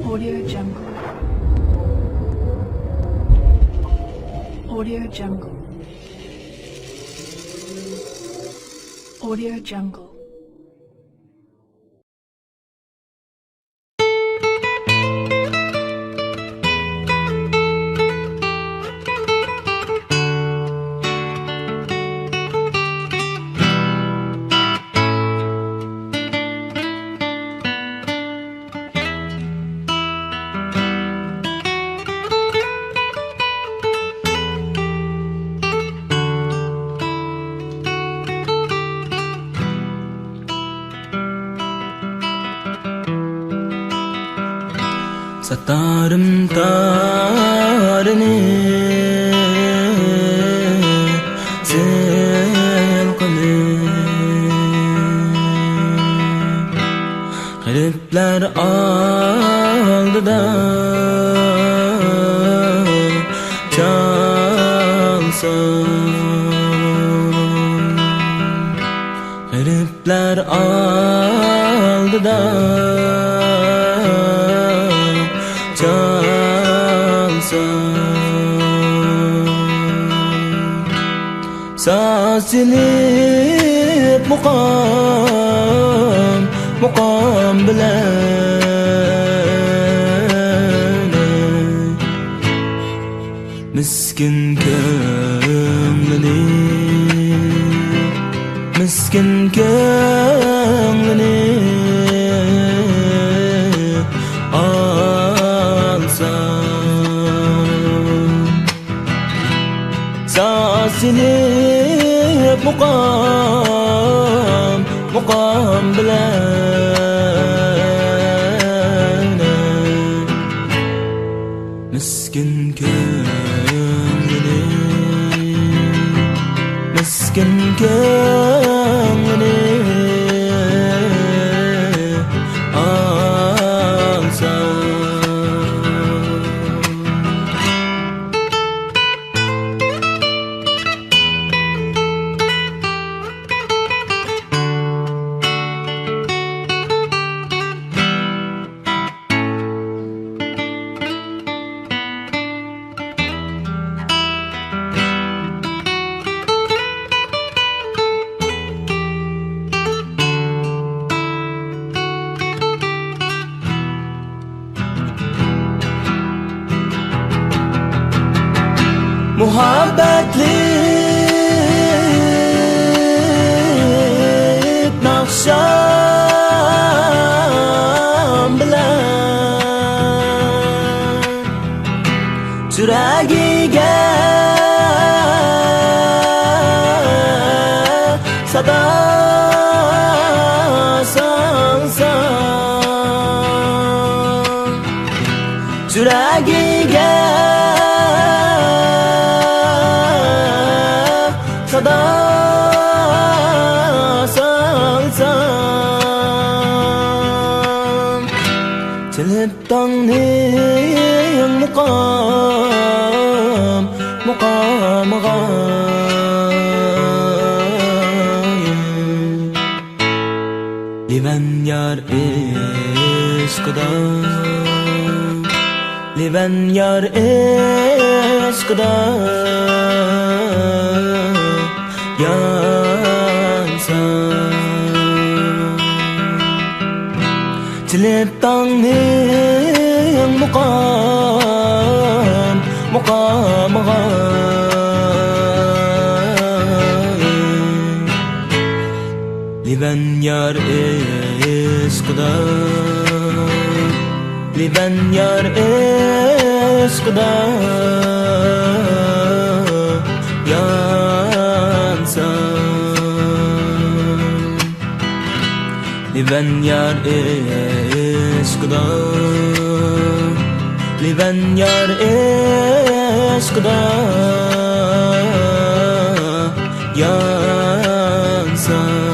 Audio Jungle. Audio Jungle. Audio Jungle. Satarım tarını sen kılım garipler aldıda çalsın garipler aldıda Sasilip mukam bilen miskin köngülni alsam Sasilip mukam bilen miskin köngülni alsam Muhabbetlik nakşam bilen Yüreğiga sada salsam Yüreğiga sada salsam Çelip dağning muqamıga Liven yar eşkıda yansam Çilip dağning muqamıga Liven yar eşkıda Liven yar eşkıda yansam